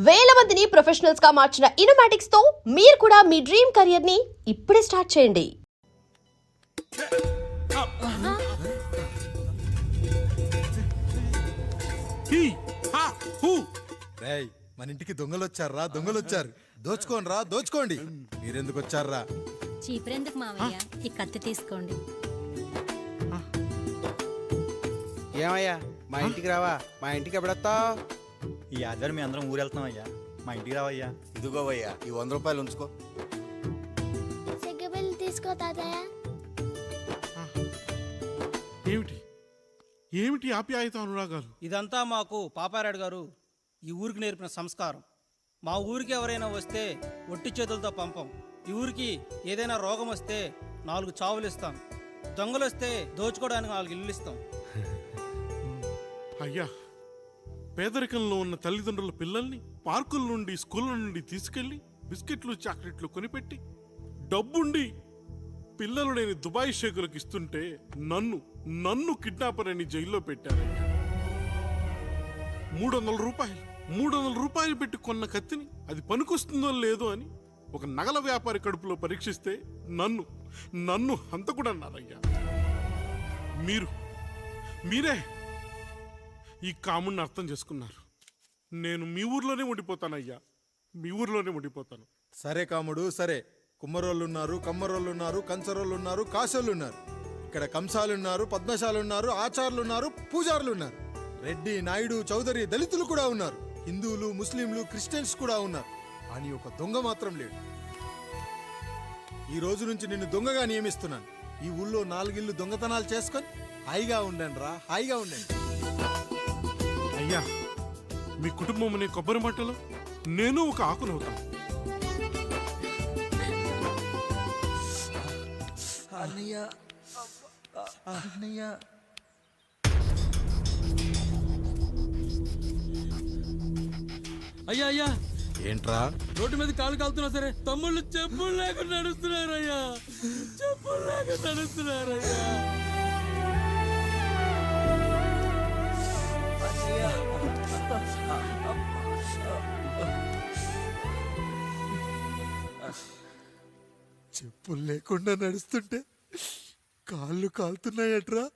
వేల మందిని ప్రొఫెషనల్స్ గా మార్చిన ఇనోమాటిక్స్ తో మీరు కూడా మీ డ్రీమ్ కెరియర్ ని ఇప్పుడే స్టార్ట్ చేయండి. రేయ్, మన ఇంటికి దొంగలు వచ్చారు. దోచుకోండి. మీరెందుకు వచ్చారా? చీపురెందుకు మావయ్య, ఈ కత్తి తీసుకోండి. ఏమయ్యా, మా ఇంటికి రావా? మా ఇంటికి ఎప్పుడొస్తావు? ఈ ఆదివారం మీ అందరం ఊరు వెళ్తున్నాం అయ్యా, మా ఇంటికి రావయ్యా. ఇదిగోవయ్యా, ఈ 100 రూపాయలు ఉంచుకో. సిగ్గబిల్లి తీసుకో తాతయ్య. ఏమిటి ఆప్యాయత అనురాగాలు? ఇదంతా మాకు పాపారాయుడు గారు ఈ ఊరికి నేర్పిన సంస్కారం. మా ఊరికి ఎవరైనా వస్తే ఒట్టి చేతులతో పంపం. ఈ ఊరికి ఏదైనా రోగం వస్తే 4 చావులు ఇస్తాం. దొంగలు వస్తే దోచుకోవడానికి 4 ఇల్లు ఇస్తాం. అయ్యా, పేదరికంలో ఉన్న తల్లిదండ్రుల పిల్లల్ని పార్కుల నుండి స్కూళ్ళ నుండి తీసుకెళ్లి బిస్కెట్లు చాక్లెట్లు కొనిపెట్టి డబ్బుండి పిల్లలు లేని దుబాయ్ షేకులకు ఇస్తుంటే నన్ను కిడ్నాపర్ అని జైల్లో పెట్టారయ్యా. 300 రూపాయలు పెట్టి కొన్న కత్తిని అది పనికొస్తుందో లేదో అని ఒక నగల వ్యాపారి కడుపులో పరీక్షిస్తే నన్ను హంతకుడన్నారయ్యా. మీరే ఈ కాముడిని అర్థం చేసుకున్నారు. నేను మీ ఊర్లోనే ఉండిపోతానయ్యా, మీ ఊర్లోనే ఉండిపోతాను. సరే కాముడు, సరే. కుమ్మరోళ్ళున్నారు, కమ్మరోళ్ళున్నారు, కంచరోళ్ళున్నారు, కాశోళ్ళున్నారు. ఇక్కడ కంసాలున్నారు, పద్మశాలున్నారు, ఆచార్యులున్నారు, పూజారులున్నారు. రెడ్డి, నాయుడు, చౌదరి, దళితులు కూడా ఉన్నారు. హిందువులు, ముస్లింలు, క్రిస్టియన్స్ కూడా ఉన్నారు. కానీ ఒక దొంగ మాత్రం లేడు. ఈ రోజు నుంచి నిన్ను దొంగగా నియమిస్తున్నాను. ఈ ఊళ్ళో 4 ఇళ్ళు దొంగతనాలు చేసుకొని హాయిగా ఉండండి రా, హాయిగా ఉండండి. అయ్యా, మీ కుటుంబం అనే కొబ్బరి మట్టలో నేను ఒక ఆకునవుతాను. అయ్యా, ఏంట్రా? రోడ్డు మీద కాలు కాలుతున్నా సరే తమ్ముళ్ళు చెప్పులు లేకుండా నడుస్తున్నారయ్యా. చెప్పులు లేకుండా నడుస్తుంటే కాళ్ళు కాలుతున్నాయట్రా.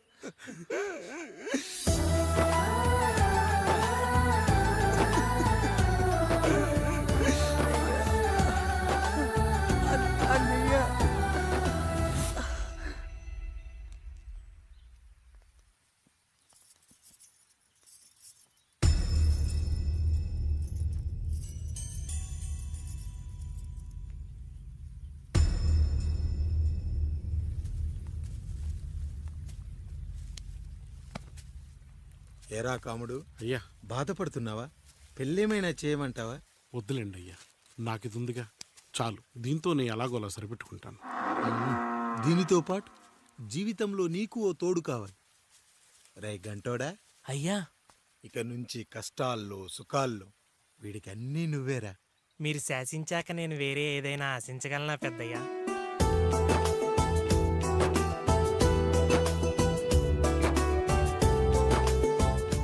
ఏరా కాముడు, అయ్యా, బాధపడుతున్నావా? పెళ్ళేమైనా చేయమంటావా? వద్దులేండి అయ్యా, నాకు ఇది ఉందిగా చాలు. దీంతో నేను ఎలాగోలా సరిపెట్టుకుంటాను. దీనితో పాటు జీవితంలో నీకు ఓ తోడు కావాలి. రే గంటోడా అయ్యా, ఇక నుంచి కష్టాల్లో సుఖాల్లో వీడికి అన్నీ నువ్వేరా. మీరు శాసించాక నేను వేరే ఏదైనా ఆశించగలనా పెద్దయ్యా?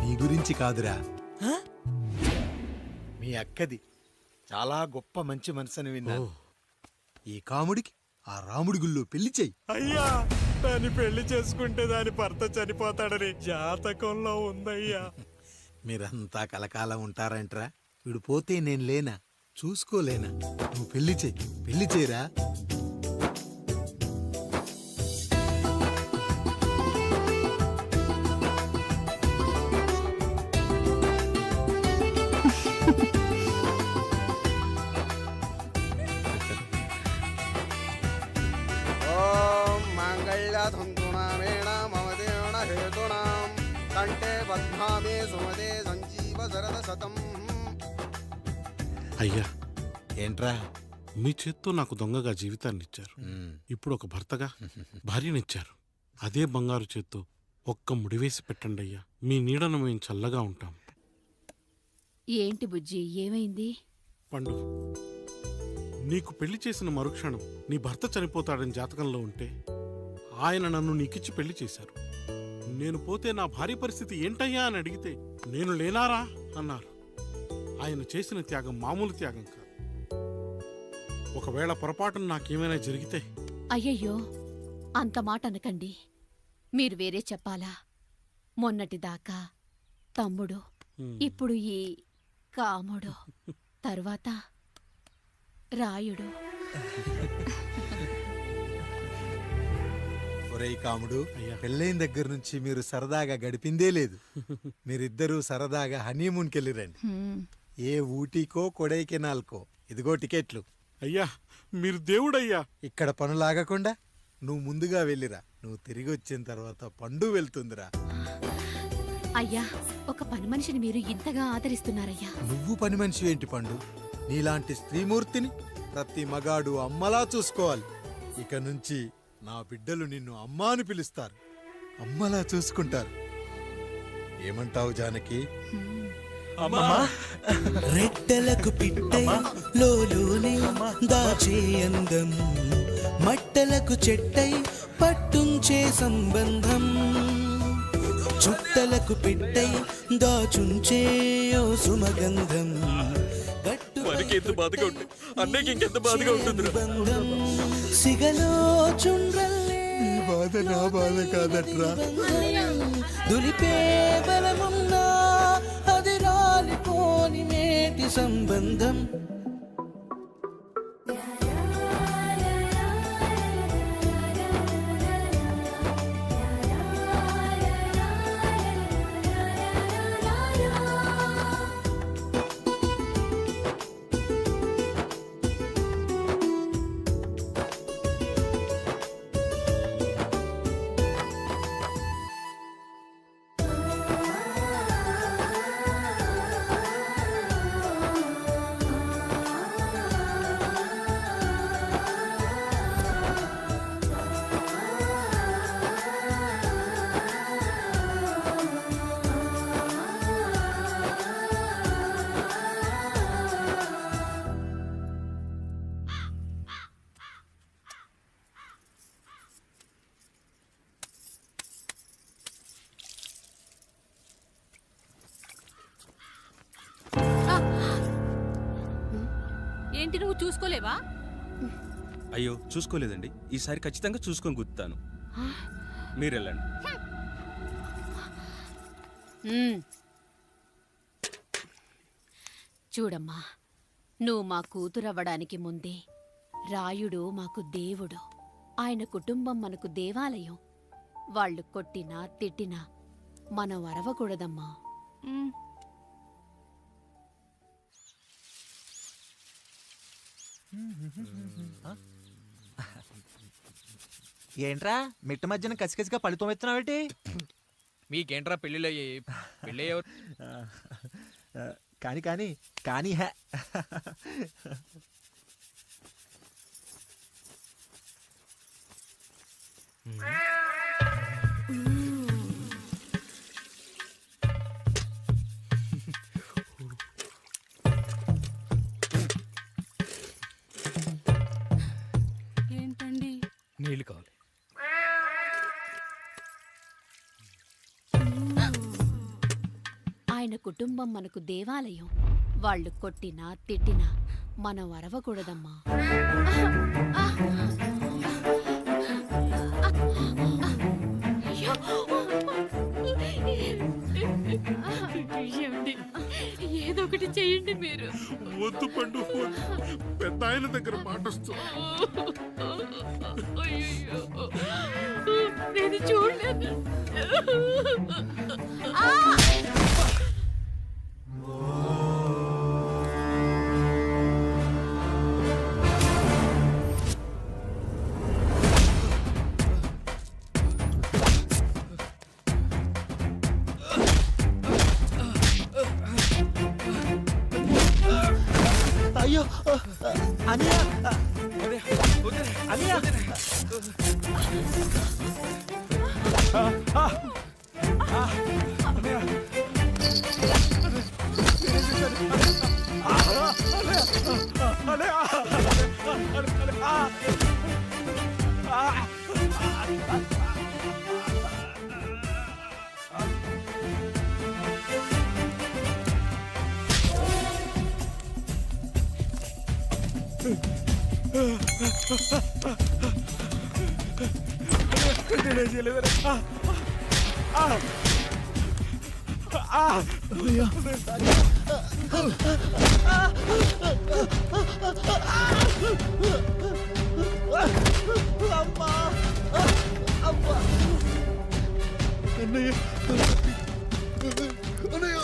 నీ గురించి కాదురా, మీ అక్కది. చాలా గొప్ప మంచి మనసుని విన్నాను. ఈ కాముడికి ఆ రాముడి గుళ్ళో పెళ్లి చెయ్యి. అయ్యా, దాన్ని పెళ్లి చేసుకుంటే దాని భర్త చనిపోతాడని జాతకంలో ఉందయ్యా. మీరంతా కలకాలం ఉంటారంట్రా. వీడు పోతే నేను లేనా, చూసుకోలేనా? నువ్వు పెళ్లి చెయ్యిరా. ఓం మాంగళ్యధంతునామేణ మమదేణ హేతునాం కంఠే పద్మామే సుమదే సంజీవ శరద శతం. అయ్యా, ఏంట్రా? మీ చేత్తో నాకు దొంగగా జీవితాన్ని ఇచ్చారు. ఇప్పుడు ఒక భర్తగా భార్యనిచ్చారు. అదే బంగారు చేత్తో ఒక్క ముడివేసి పెట్టండి అయ్యా. మీ నీడను మేము చల్లగా ఉంటాం. ఏంటి బుజ్జి, ఏమైంది? పండు, నీకు పెళ్లి చేసిన మరుక్షణం నీ భర్త చనిపోతాడని జాతకంలో ఉంటే ఆయన నన్ను నీకిచ్చి పెళ్లి చేశారు. నేను పోతే నా భార్య పరిస్థితి ఏంటయ్యా అని అడిగితే నేను లేనారా అన్నారు. ఆయన చేసిన త్యాగం మామూలు త్యాగం కాదు. ఒకవేళ పొరపాటున నాకేమైనా జరిగితే అయ్యయ్యో అంత మాట అనకండి. మీరు వేరే చెప్పాలా? మొన్నటిదాకా తమ్ముడు, ఇప్పుడు ఈ కాముడు, తరువాత రాయుడు. ఒరేయ్ కాముడు, అయ్యా. పెళ్ళైన దగ్గర నుంచి మీరు సరదాగా గడిపిందే లేదు. మీరిద్దరూ సరదాగా హనీమూన్కి వెళ్ళిరండి. హ్మ్. ఏ ఊటీకో కొడైకెనాల్కో. ఇదిగో టికెట్లు. అయ్యా మీరు దేవుడయ్యా. ఇక్కడ పనులాగకుండా నువ్వు ముందుగా వెళ్ళిరా. నువ్వు తిరిగి వచ్చిన తర్వాత పండు వెళ్తుందిరా. అయ్యా ఒక పని మనిషిని మీరు ఇంతగా ఆదరిస్తున్నారయ్యా. నువ్వు పని మనిషి ఏంటి పండు? నీలాంటి స్త్రీమూర్తిని ప్రతి మగాడు అమ్మలా చూసుకోవాలి. ఇక నుంచి నా బిడ్డలు నిన్ను అమ్మా అని పిలుస్తారు, అమ్మలా చూసుకుంటారు. ఏమంటావు జానకి? రెట్టలకు పిట్టై లోలోనే దాచే అందం, మట్టలకు చెట్టై పట్టుంచే సంబంధం, చుట్టలకు పెట్టై దాచుంచే ఓ సుమగంధం, ఎంత బాధగా ఉంటుంది అన్నయ్యకి ఇంకెంత బాధగా ఉంటుంది. బంధం సిగలో చుండ్రల్లే ఈ బాధ నా బాధ కాదట్రా. దులిపే బలమున్నా అది రాలిపోని నేటి సంబంధం. ఏంటి నువ్వు చూసుకోలేవా? అయ్యో చూసుకోలేదండి, ఈసారి ఖచ్చితంగా చూసుకొని గుర్తాను. మీరు వెళ్ళండి. చూడమ్మా, నువ్వు మా కూతురవ్వడానికి ముందే రాయుడు మాకు దేవుడు. ఆయన కుటుంబం మనకు దేవాలయం. వాళ్ళు కొట్టినా తిట్టినా మనం అరవకూడదమ్మా. ఏంట్రా మిట్ట మధ్యన కసికసిగా పళ్ళుతో ఎత్తున్నావేటి? మీకేంట్రా పెళ్ళిళ్ళయ్యాయి? పెళ్ళి కానీ కానీ కానీ హే ఏంటండి? నీళ్ళు కావాలి. ఆయన కుటుంబం మనకు దేవాలయం. వాళ్ళు కొట్టినా తిట్టినా మనం అరవకూడదమ్మా. ఏదో ఒకటి చెయ్యండి మీరు. వద్దు పండు, పెద్ద ఆయన దగ్గర మాటొస్తూ. నేను చూడలేదు. అయ్యో అనియా అనియా నేనేం చేయలేదురా. అన్నయ్య అన్నయ్య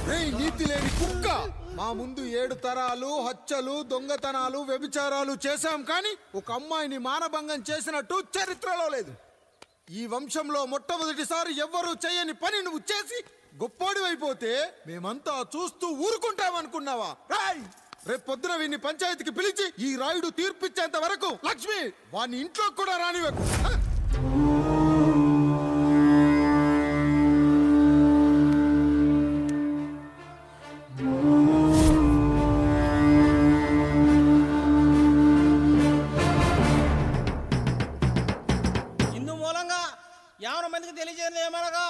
రేయ్ నీతి లేని కుక్క, మా ముందు 7 తరాలు హత్యలు దొంగతనాలు వ్యభిచారాలు చేశాం కానీ ఒక అమ్మాయిని మానభంగం చేసినట్టు చరిత్రలో లేదు. ఈ వంశంలో మొట్టమొదటిసారి ఎవ్వరూ చేయని పని నువ్వు చేసి గొప్పోడివైపోతే మేమంతా చూస్తూ ఊరుకుంటామనుకున్నావా? రాయ్ రేపు పొద్దున వీడిని పంచాయతీకి పిలిచి ఈ రాయుడు తీర్పిచ్చేంత వరకు లక్ష్మి వాడిని ఇంట్లో కూడా రానివ్వకు. ఇందు మూలంగా 50 మందికి తెలియజేయడం ఏమనగా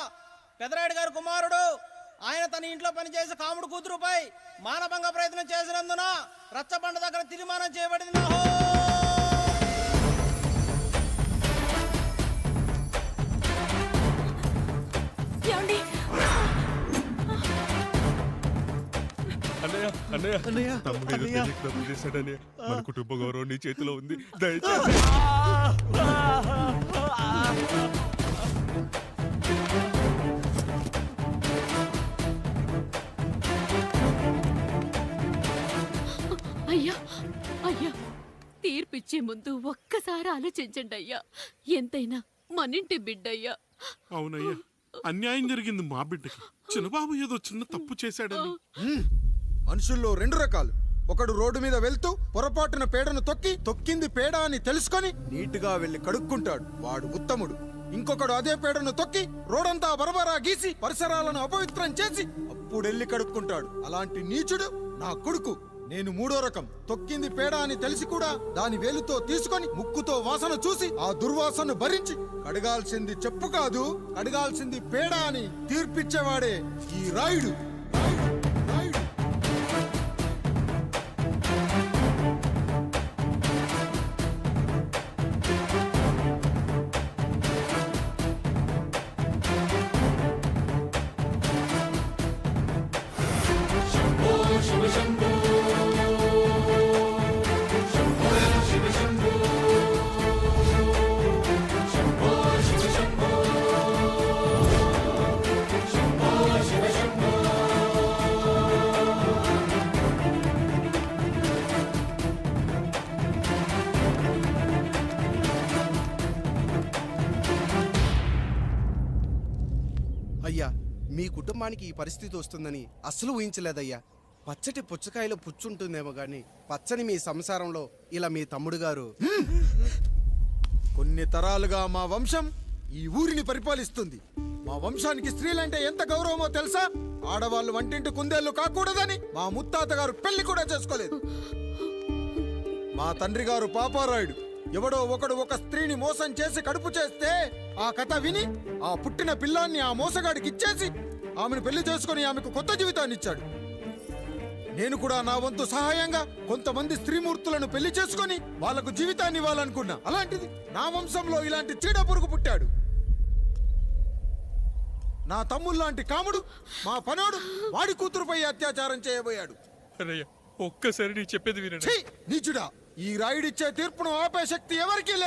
పెదరాయుడు గారి కుమారుడు ఆయన తన ఇంట్లో పనిచేసే కాముడు కూతురుపై మానభంగ ప్రయత్నం చేసినందున రచ్చబండ దగ్గర తీర్మానం చేయబడింది. అన్నయ్య అన్నయ్య అన్నయ్య తమ్ముడు ఏదో తెలియక తప్పు చేశాడన్నయ్య. మన కుటుంబ గౌరవం నీ చేతిలో ఉంది, దయచేసి. అయ్యా అయ్యా, తీర్పిచ్చే ముందు ఒక్కసారి ఆలోచించండి అయ్యా. ఎంతైనా మనింటి బిడ్డయ్యా. అవునయ్యా, అన్యాయం జరిగింది మా బిడ్డకి. చిన్నబాబు ఏదో చిన్న తప్పు చేశాడని. మనుషుల్లో 2 రకాలు. ఒకడు రోడ్డు మీద వెళ్తూ పొరపాటున పేడను తొక్కింది పేడ అని తెలుసుకొని నీటుగా వెళ్లి కడుక్కుంటాడు, వాడు ఉత్తముడు. ఇంకొకడు అదే పేడను తొక్కి రోడంతా బరబరా గీసి పరిసరాలను అపవిత్రం చేసి అప్పుడెళ్ళి కడుక్కుంటాడు. అలాంటి నీచుడు నా కొడుకు. నేను 3వ రకం. తొక్కింది పేడ అని తెలిసి కూడా దాని వేలుతో తీసుకొని ముక్కుతో వాసన చూసి ఆ దుర్వాసన భరించి కడగాల్సింది చెప్పు కాదు, కడగాల్సింది పేడ అని తీర్పిచ్చేవాడే ఈ రాయుడు. అయ్యా, మీ కుటుంబానికి ఈ పరిస్థితి వస్తుందని అస్సలు ఊహించలేదయ్యా. పచ్చటి పుచ్చకాయలో పుచ్చుంటుందేమో గాని పచ్చని మీ సంసారంలో ఇలా మీ తమ్ముడు గారు. కొన్ని తరాలుగా మా వంశం ఈ ఊరిని పరిపాలిస్తుంది. మా వంశానికి స్త్రీలంటే ఎంత గౌరవమో తెలుసా? ఆడవాళ్ళు వంటింటి కుందేళ్లు కాకూడదని మా ముత్తాత గారు పెళ్లి కూడా చేసుకోలేదు. మా తండ్రి గారు పాపారాయుడు ఎవడో ఒకడు ఒక స్త్రీని మోసం చేసి కడుపు చేస్తే ఆ కథ విని ఆ పుట్టిన పిల్లాన్ని ఆ మోసగాడికి ఇచ్చేసి ఆమెను పెళ్లి చేసుకుని ఆమెకు కొత్త జీవితాన్ని ఇచ్చాడు. నేను కూడా నా వంతు సహాయంగా కొంతమంది స్త్రీమూర్తులను పెళ్లి చేసుకొని వాళ్లకు జీవితాన్ని ఇవ్వాలనుకున్నా. అలాంటిది నా వంశంలో ఇలాంటి చీడ పురుగు పుట్టాడు. నా తమ్ముళ్ళలాంటి కాముడు మా పనోడు వాడి కూతురుపై అత్యాచారం చేయబోయాడు. ఒక్కసారి నీ చెప్పేది వినండి. నీచుడా, ఈ రాయుడిచ్చే తీర్పును ఆపే శక్తి ఎవరికీ లేదు.